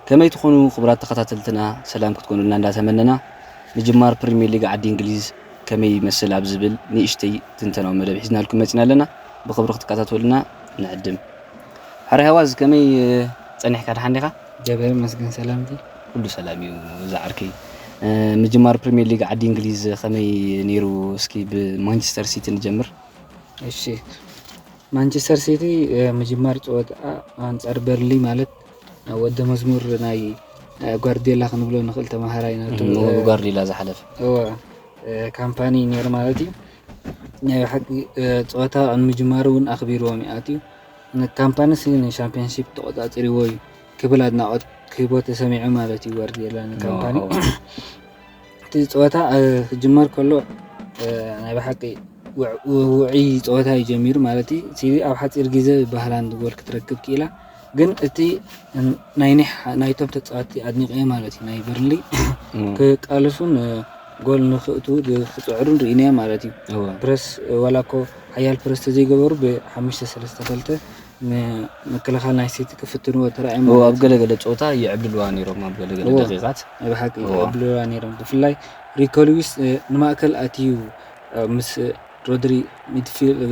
كما تكونوا خبرات تخاتلتنا سلام كتكونوا لنا نتمنىنا مجمار بريمير ليج عاد انجليز كما يمثل ابزبل نيشتي تنتناو مدب حزنا لكم متنا لنا بخبره تكاتاتولنا نعدم حري هواز كما صنيح كاد حنديقه جابر مسكن سلامتي كل سلامي وزعركي مجمار بريمير ليج عاد انجليز كما نيرو اسكي بمانشستر سيتي نجمر እሺ ማንቸስተር ሲቲ መጀመር ጾታ አንጻር በርሊ ማለት ወደ መዝሙር ናይ ጓርዲዮላ ክንብሎ ንኽእል ተማሃራይና ጓርዲዮላ ዝሓለፈ ካምፓኒ ነር ማለት እዩ ናይ ሓቂ ጾታ አንመጀመሩን አኽቢሮም ያትዩ ካምፓኒ ሲን ቻምፒየንሺፕ ተቆጣጣሪዎ ክብል አድናቆት ክቦ ተሰሚዑ ማለት እዩ ጓርዲዮላ ካምፓኒ እቲ ጾታ ጅመር ከሎ ናይ ሓቂ وعي ጾታ ይጀምሩ ማለት ሲሪ ኣብ ሓፂር ግዜ ባህላንድ ጎል ክትረክብ ኪላ ግን እቲ ናይቶም ተጻዋቲ አድኒቀ ማለት ናይ በርሊ ከቃልሱን ጎል ንኽእቱ ክጽዕሩን ርኢና ማለት እዩ ፕረስ ወላኮ ሓያል ፕረስ ተዘይገበሩ ብ5-3 መከላኸል ናይ ሲቲ ክፍትኑ ተራእዮም ኣብ ገለገለ ጾታ ይዕብልዋ ነይሮም ኣብ ገለገለ ደቂቃት ኣብ ሓቂ ይዕብልዋ ነይሮም ብፍላይ ሪኮሉዊስ ንማእከል አትዩ ምስ ሮድሪ ሚድፊልድ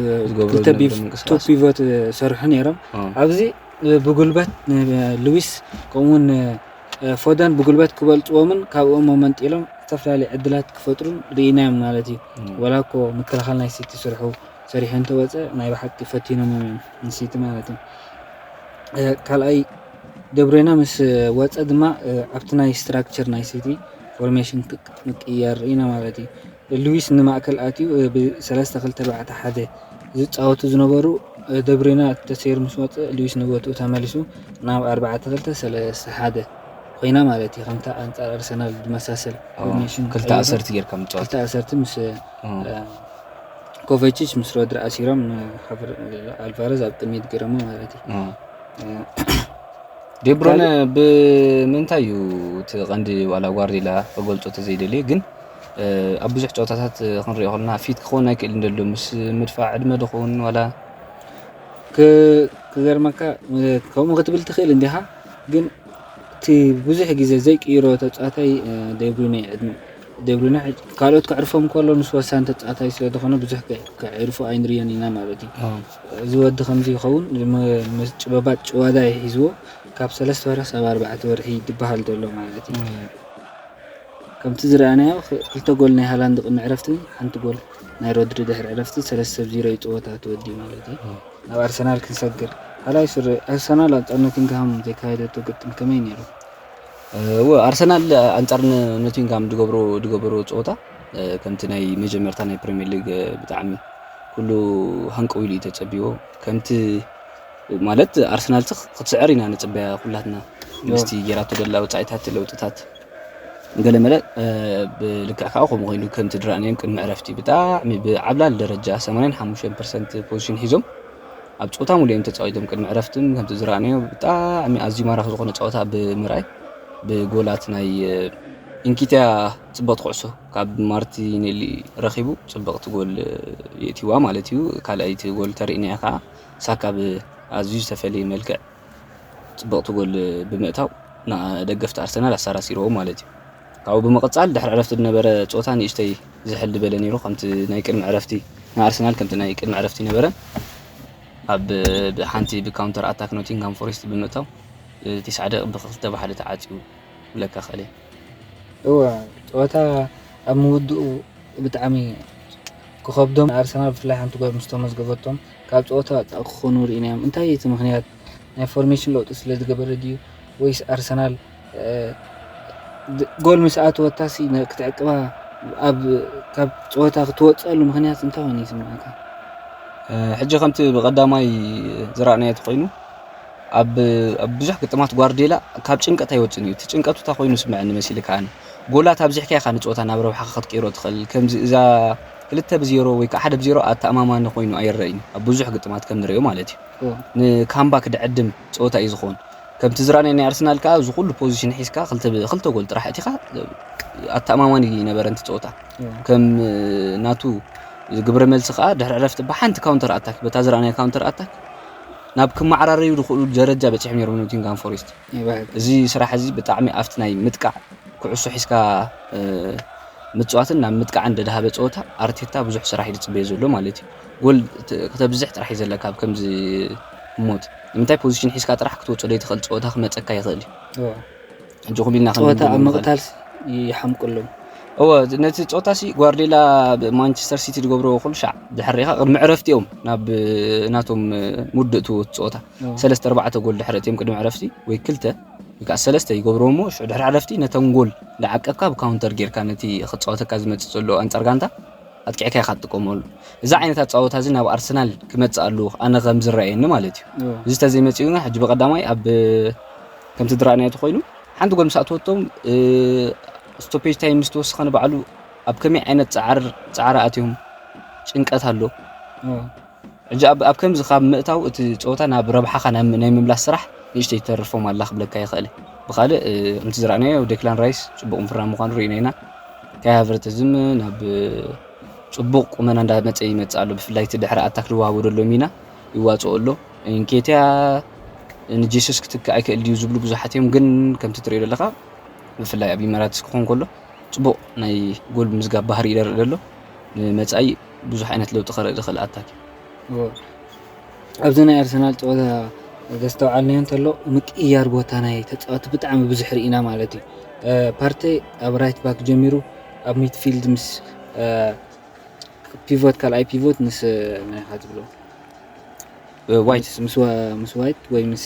ቶፕ ፒቮት ሰርሑ ነይሮም ኣብዚ ብጉልበት ሉዊስ ከምኡን ፎደን ብጉልበት ክበልጽዎምን ካብኦም ሞመንት ኢሎም ተፈላለዩ ዕድላት ክፈጥሩን ርኢናዮም ማለት እዩ ወላኮ መከላኸል ናይ ሲቲ ሰሪሕን ተወፀ ናይ ባሕቂ ፈቲኖም ሲቲ ማለት እዩ ካልኣይ ደብሬና ምስ ወፀ ድማ ኣብቲ ናይ ስትራክቸር ናይ ሲቲ ፎርሜሽን ምቅያር ርኢና ማለት እዩ ሉዊስ ንማእከል አትዩ ብ3-2-4-1 ዝጫወቱ ዝነበሩ ደብሬና ተሰይር ምስ ወፀ ሉዊስ ንቦቱ ተመሊሱ ናብ 4-2-3-1 ኮይና ማለት እዩ ከምታ አንጻር አርሰናል ድመሳሰል ፎርሜሽን ክልተ አሰርት ጌርካም ጫወት ክልተ አሰርት ምስ ኮቫቺች ምስ ሮድሪ አሲሮም አልቫሬዝ ኣብ ቅድሚት ገረሞ ማለት እዩ ዴብሮነ ብምንታዩ ተቀንዲ ዋላ ጓርዲዮላ በጎልጾ ተዘይደለ ግን ኣብ ብዙሕ ጨዋታታት ክንሪኦ ከለና ፊት ክኾን ኣይክእል እንደሎ ምስ ምድፋዕ ዕድመ ድኹን ዋላ ክገርመካ ከምኡ ክትብል ትኽእል እንዲኻ ግን እቲ ብዙሕ ግዜ ዘይቅይሮ ተጻዋታይ ደብሩና ካልኦት ክዕርፎም ከሎ ምስ ወሳን ተጻዋታይ ስለ ዝኾነ ብዙሕ ክዕርፎ ኣይንርዮን ኢና ማለት እዩ ዝወዲ ከምዚ ይኸውን ምስ ጭበባት ጭዋዳ ሒዝዎ ካብ 3 ወርሒ ሳብ 4 ወርሒ ይበሃል ዘሎ ማለት እዩ ከምቲ ዝረአናዮ ክልተ ጎል ናይ ሃላንድ ቅድሚ ዕረፍቲ ሓንቲ ጎል ናይ ሮድሪ ድሕሪ ዕረፍቲ 3-0 ይጽወታ ተወዲ ማለት እዩ ናብ አርሰናል ክንሰግር ሃላይ ስር አርሰናል አንጻርነቲንግሃም ዘካይደቶ ግጥም ከመይ ነይሩ አርሰናል አንጻር ኖቲንግሃም ድገብሮ ጾታ ከምቲ ናይ መጀመርታ ናይ ፕሪሚየር ሊግ ብጣዕሚ ኩሉ ሃንቀው ኢሉ ተጸቢዎ ከምቲ ማለት አርሰናል ክትስዕር ኢና ነጽበያ ኩላትና ምስቲ ጌራቶ ደላ ወጻኢታት ለውጥታት ገለመለ ብልክዕ ካው ከም ኮይኑ ከምቲ ድራእናዮም ቅድሚ ዕረፍቲ ብጣዕሚ ብዓብላል ደረጃ 85% ፖዚሽን ሒዞም ኣብ ጾታ ሙሉኦም ተጻዊቶም ቅድሚ ዕረፍትን ከምቲ ዝረአናዮ ብጣዕሚ ኣዝዩ ማራኺ ዝኾነ ጸወታ ብምርኣይ ብጎላት ናይ ኢንኪቲያ ጽብቕቲ ኩዕሶ ካብ ማርቲኔሊ ረኺቡ ጽብቕቲ ጎል የእትዋ ማለት እዩ ካልኣይቲ ጎል ተርእና ኢኻ ሳካ ብኣዝዩ ዝተፈለየ መልክዕ ጽብቕቲ ጎል ብምእታው ደገፍቲ ኣርሰናል ኣሳራሲሮዎ ማለት እዩ ካብኡ ብምቕጻል ድሕሪ ዕረፍቲ ነበረ ጾታ ንእሽተይ ዝሕል በለ ነይሩ ከምቲ ናይ ቅድሚ ዕረፍቲ ንኣርሰናል ከምቲ ናይ ቅድሚ ዕረፍቲ ነበረ ኣብ ሓንቲ ብካውንተር ኣታክ ኖቲንግሃም ፎሬስት ብምእታው 9 ደቂቕ ብ2 ባሕሪ ተዓጽዩ ለካ ኸለ ጾታ ኣብ ምውድኡ ብጣዕሚ ክኸብዶም ኣርሰናል ብፍላይ ሓንቲ ጎል ምስ ተመዝገበቶም ካብ ጾታ ክኾኑ ርኢናዮም እንታይ እቲ ምክንያት ናይ ፎርሜሽን ለውጢ ስለ ዝገበረ ድዩ ወይስ ኣርሰናል ጎል ምስኣት ወታሲ ክትዕቅባ ኣብ ካብ ጾታ ክትወጸሉ ምክንያት እንታይ ሆነ ይስምዓካ ሕጂ ከምቲ ብቀዳማይ ዝራእናዮ ተኮይኑ ኣብ ብዙሕ ግጥማት ጓርዲዮላ ካብ ጭንቀት ኣይወፅን እዩ እቲ ጭንቀቱ ታ ኮይኑ ስምዐኒ መሲልካ ኣነ ጎላት ኣብ ዝሕከያ ካ ንጾታ ናብ ረብሓ ክትቀይሮ ትኽእል ከምዚ እዛ 2-0 ወይ ከዓ 1-0 ኣተኣማማኒ ኮይኑ ኣይረአይኒ ኣብ ብዙሕ ግጥማት ከም ንሪኦ ማለት እዩ ንካምባክ ድዕድም ጾታ እዩ ዝኾን ከምቲ ዝራእናዮ ናይ ኣርሰናል ከዓ እዚ ኩሉ ፖዚሽን ሒዝካ ክልተ ጎል ጥራሕ እቲኻ ኣተኣማማኒ ነበረንቲ ጾታ ከም ናቱ ግብረ መልሲ ከዓ ድሕሪ ዕረፍቲ ብሓንቲ ካውንተር ኣታክ በታ ዝራእናዮ ካውንተር ኣታክ ናብ ክማዓራረዩ ዝኽእሉ ደረጃ በፂሖም ነይሮም ኖቲንግሃም ፎሬስት እዚ ስራሕ እዚ ብጣዕሚ ኣብቲ ናይ ምጥቃዕ ኩዕሶ ሒዝካ ምጽዋትን ናብ ምጥቃዕ እንደዳሃበ ፀወታ ኣርቴታ ብዙሕ ስራሕ ይጽበይ ዘሎ ማለት እዩ ጎል ከተብዝሕ ጥራሕ ይዘለካ ኣብ ከምዚ ሞት እንታይ ፖዚሽን ሒዝካ ጥራሕ ክትወጽኦ ዘይትኽእል ፀወታ ክመፀካ ይኽእል እዩ ሕጂ ኹልና ፀወታ ኣብ ምቕታል ይሓምቁሎም ነቲ ፀወታ ሲ ጓርዲዮላ ማንቸስተር ሲቲ ዝገብሮ ኩሉ ሻዕ ድሕሪኻ ቅድሚ ዕረፍቲኦም ናብ ናቶም ሙድእቱ ፀወታ 3-4 ጎል ድሕሪ እትዮም ቅድሚ ዕረፍቲ ወይ 2 ወይ 3 ይገብሮሞ ድሕሪ ዕረፍቲ ነቶም ጎል ዳዓቀብካ ብካውንተር ጌርካ ነቲ ክፀወተካ ዝመጽእ ዘሎ አንጻር ጋንታ ኣጥቂዕካ ኢኻ ትጥቀመሉ እዚ ዓይነታት ፀወታ እዚ ናብ ኣርሰናል ክመጽእ ኣሉ ኣነ ከም ዝረኣየኒ ማለት እዩ እዚ ተዘይመጽእ ግን ሕጂ በቀዳማይ ኣብ ከምቲ ድራእናይቱ ኮይኑ ሓንቲ ጎል ምስኣተወቶም ስቶፔጅ ታይም ዝተወሰኸነ በዓሉ ኣብ ከመይ ዓይነት ጻዕር ኣትዮም ጭንቀት ኣሎ ሕጂ ኣብ ከምዚ ካብ ምእታው እቲ ፀወታ ናብ ረብሓኻ ናይ ምምላስ ስራሕ ንእሽተይ ተርፎም ኣላ ክብለካ ይኽእል ብኻልእ እምቲ ዝረኣናዮ ዴክላን ራይስ ጽቡቕ ምፍራም ምዃኑ ርኢና ኢና ካይ ሃቨርትዝም ናብ ጽቡቕ ቁመና እንዳመፀ ይመጽእ ኣሎ ብፍላይ እቲ ድሕሪ ኣታክ ዝወሃቦ ዘሎ ሚና ይዋጽኦ ኣሎ እንኬትያ ንጄሱስ ክትከ ኣይክእል ድዩ ዝብሉ ብዙሓት እዮም ግን ከምቲ ትሪኦ ዘለኻ ብፍላይ ኣብ ኢማራትስ ክኾን ከሎ ጽቡቕ ናይ ጎል ምዝጋብ ባህሪ ይደርእ ዘሎ ንመጻኢ ብዙሕ ዓይነት ለውጢ ክረአ ዝኽእል ኣታክ ኣብዚ ናይ ኣርሰናል ፀወታ ዘስተውዓልናዮ እንተሎ ምቅያር ቦታ ናይ ተፃወቲ ብጣዕሚ ብዙሕ ርኢና ማለት እዩ ፓርቴይ ኣብ ራይት ባክ ጀሚሩ ኣብ ሚድፊልድ ምስ ፒቮት ካልኣይ ፒቮት ምስ ናይኻ ዝብሎ ዋይት ምስ ዋይት ወይ ምስ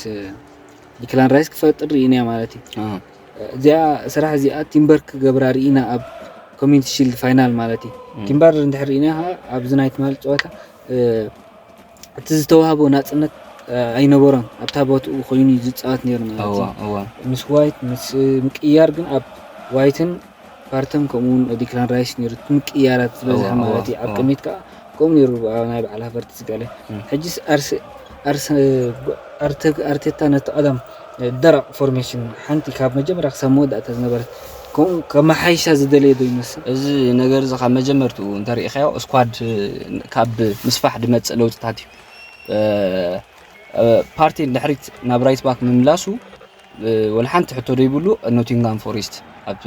ዲክላን ራይስ ክፈጥር ርኢና ማለት እዩ እዚኣ ስራሕ እዚኣ ቲምበር ክገብራ ርኢና ኣብ ኮሚኒቲ ሺልድ ፋይናል ማለት እዩ ቲምበር እንድሕር ርኢና ኣብዚ ናይ ትማል ፀወታ እቲ ዝተዋህቦ ናጽነት ኣይነበሮን ኣብታ ቦትኡ ኮይኑ ዝጻወት ነይሩ ማለት እዩ ምስ ዋይት ምስ ምቅያር ግን ኣብ ዋይትን ፓርተም ከምኡን ዲክላን ራይስ ነይሩ ምቅያራት ዝበዝሐ ማለት እዩ ኣብ ቅሚት ከዓ ከምኡ ነይሩ ናይ በዓል ሃቨርት ዝገለ ሕጂስ ኣርቴታ ነቲ ቀደም ደረቕ ፎርሜሽን ሓንቲ ካብ መጀመርያ ክሳብ መወዳእታ ዝነበረት ከመሓይሻ ዝደለየ ዶ ይመስል እዚ ነገር እዚ ካብ መጀመርቱ እንተሪኢኻዮ ስኳድ ካብ ምስፋሕ ድመጽእ ለውጥታት እዩ ፓርቲ ድሕሪት ናብ ራይት ባክ ምምላሱ ወላ ሓንቲ ሕቶ ደይብሉ ኖቲንግሃም ፎሬስት ኣብ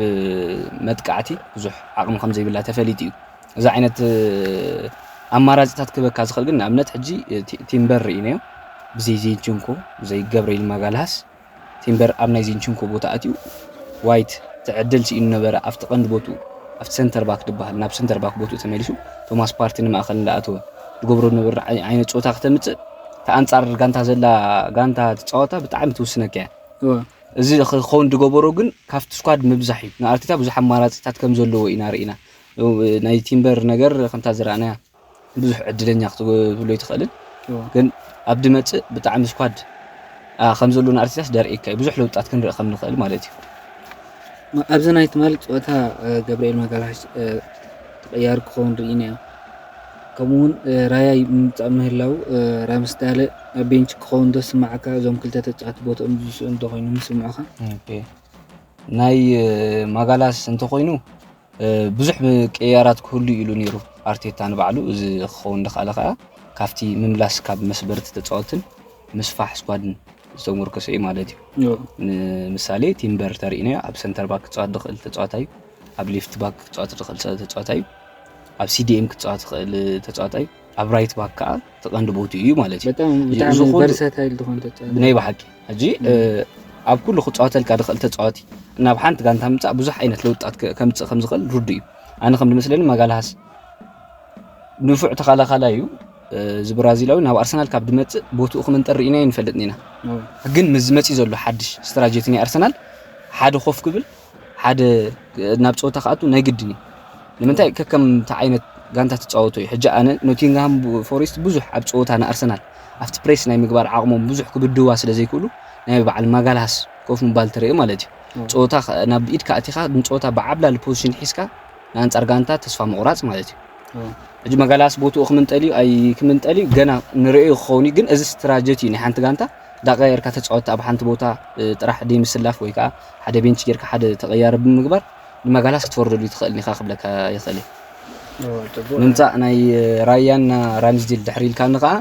መጥቃዕቲ ብዙሕ ዓቕሚ ከም ዘይብላ ተፈሊጥ እዩ እዚ ዓይነት ኣማራጺታት ክበካ ዝኽእል ግን ንኣብነት ሕጂ ቲምበር ርኢናዮ ብዘይ ዚንቸንኮ ብዘይ ገብርኤል ማጋልሃስ ቲምበር ኣብ ናይ ዚንቸንኮ ቦታ ኣትዩ ዋይት ትዕድል ሲኢኑ ነበረ ኣብቲ ቀንዲ ቦትኡ ኣብቲ ሰንተር ባክ ድበሃል ናብ ሰንተር ባክ ቦትኡ ተመሊሱ ቶማስ ፓርቲ ንማእኸል እንዳኣተወ ዝገብሮ ነበረ ዓይነት ፀወታ ክተምጽእ ተኣንጻር ጋንታ ዘላ ጋንታ ተፃወታ ብጣዕሚ ትውስነካ እያ እዚ ክኸውን ዝገበሮ ግን ካብቲ ስኳድ ምብዛሕ እዩ ንኣርቴታ ብዙሕ ኣማራጺታት ከም ዘለዎ ኢና ርኢና ናይ ቲምበር ነገር ከምታ ዝረኣናያ ብዙሕ ዕድለኛ ክትብሎ ይትኽእልን ግን ኣብ ድመጽእ ብጣዕሚ ስኳድ ከም ዘሎ ንኣርቴታስ ደርኢካ ብዙሕ ለውጣት ክንርኢ ከም ንኽእል ማለት እዩ ኣብዚ ናይ ትማል ፀወታ ገብርኤል ማጋልሃሽ ተቀያሪ ክኸውን ርኢና ከምኡውን ራያ ምምፃእ ምህላው ራምስዳለ ኣብ ቤንች ክኸውን ዶ ስማዓካ እዞም ክልተ ተጫወቲ ቦትኦም ዝስኡ እንተኮይኑ ምስምዑኻ ናይ ማጋላስ እንተኮይኑ ብዙሕ ቅያራት ክህሉ ኢሉ ነይሩ ኣርቴታ ንባዕሉ እዚ ክኸውን እንደኻእለ ከዓ ካብቲ ምምላስ ካብ መስበርቲ ተጫወትን ምስፋሕ ስኳድን ዝተመርኮሰ እዩ ማለት እዩ ምሳሌ ቲምበር ተሪእናዮ ኣብ ሰንተር ባክ ክጻወት ዝኽእል ተጫዋታ እዩ ኣብ ሌፍት ባክ ክጻወት ዝኽእል ተጫዋታ እዩ ኣብ ሲዲኤም ክጻወት ዝኽእል ተጫዋታ እዩ ኣብ ራይት ባክ ከዓ ተቐንዲ ቦትኡ እዩ ማለት እዩ ብጣዕሚ ቨርሳታይል ዝኾነ ተጫዋታ ብናይ ባሕቂ ሕጂ ኣብ ኩሉ ክጻወተልካ ዝኽእል ተጫዋቲ ናብ ሓንቲ ጋንታ ምጻእ ብዙሕ ዓይነት ለውጣት ከምጽእ ከም ዝኽእል ሩድ እዩ ኣነ ከም ዝመስለኒ ማጋልሃስ ንፉዕ ተኸላኻላይ እዩ እዚ ብራዚላዊ ናብ ኣርሰናል ካብ ድመጽእ ቦትኡ ክምንጠር ርኢና ይንፈልጥ ኒና ግን ምስ መጽእ ዘሎ ሓድሽ ስትራቴጂ ናይ ኣርሰናል ሓደ ኾፍ ክብል ሓደ ናብ ፀወታ ከኣቱ ናይ ግድኒ ንምንታይ ከከም ታ ዓይነት ጋንታ ተጫወቱ እዩ ሕጂ ኣነ ኖቲንግሃም ፎሬስት ብዙሕ ኣብ ፀወታ ንኣርሰናል ኣብቲ ፕሬስ ናይ ምግባር ዓቕሞም ብዙሕ ክብድዋ ስለ ዘይክእሉ ናይ በዓል ማጋልሃስ ኮፍ ምባል ትርኢ ማለት እዩ ፀወታ ናብ ኢድካ ኣቲኻ ንፀወታ ብዓብላሊ ፖዚሽን ሒዝካ ንኣንጻር ጋንታ ተስፋ ምቑራጽ ማለት እዩ ሕጂ ማጋልሃስ ቦትኡ ክምንጠልዩ ኣይ ክምንጠልዩ ገና ንሪኦ ክኸውን ግን እዚ ስትራቴጂ ናይ ሓንቲ ጋንታ ዳቀየርካ ተጫወት ኣብ ሓንቲ ቦታ ጥራሕ ደይምስላፍ ወይ ከዓ ሓደ ቤንች ጌርካ ሓደ ተቀያሪ ብምግባር ንማጋልሃስ ክትፈርደሉ ትኽእል ኒኻ ክብለካ ይኽእል ንምንጻእ ናይ ራያና ራምስዴል ድሕሪ ኢልካ ከዓ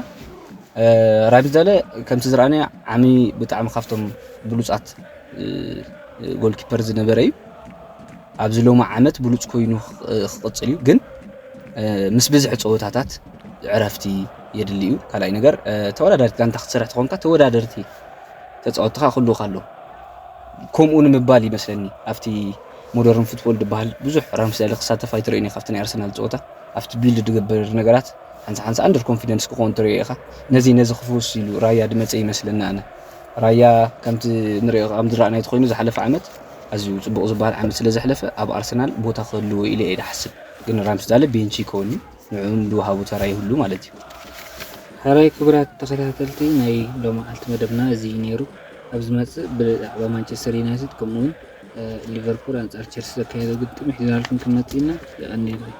ራምስደለ ከምቲ ዝረአና ዓሚ ብጣዕሚ ካብቶም ብሉፃት ጎል ኪፐር ዝነበረ እዩ ኣብዚ ሎማ ዓመት ብሉፅ ኮይኑ ክቅፅል እዩ ግን ምስ ብዙሕ ፀወታታት ዕረፍቲ የድሊ እዩ ካልኣይ ነገር ተወዳዳሪት ጋንታ ክትሰርሕ ትኾንካ ተወዳደርቲ ተፃወትካ ክህልውካ ኣሎ ከምኡ ንምባል ይመስለኒ ኣብቲ ሞደርን ፉትቦል ዝበሃል ብዙሕ ራምስደለ ክሳተፍ ኣይትርእኒ ካብቲ ናይ ኣርሰናል ፀወታ ኣብቲ ቢልድ ዝግበር ነገራት ሓንሳ ኣንደር ኮንፊደንስ ክኾን ትሪኦ ኢኻ ነዚ ክፍውስ ኢሉ ራያ ድመፀ ይመስለና ኣነ ራያ ከምቲ ንሪኦ ከምቲ ረኣናዮ ኮይኑ ዝሓለፈ ዓመት ኣዝዩ ፅቡቅ ዝበሃል ዓመት ስለ ዘሕለፈ ኣብ ኣርሰናል ቦታ ክህልዎ ኢለ እየ ዝሓስብ ግን ራምስደለ ቤንቺ ይከውኒ ንዕኡ ዝወሃቡ ተራ ይህሉ ማለት እዩ ሓራይ ክቡራት ተኸታተልቲ ናይ ሎማዓልቲ መደብና እዚ ነይሩ ኣብ ዝመፅእ ብዛዕባ ማንቸስተር ዩናይትድ ከምኡውን ሊቨርፑል ኣንጻር ቸልሲ ዘካየዶ ግጥም ሒዝናልኩም ክንመፅእ ኢና ይቀኒለይ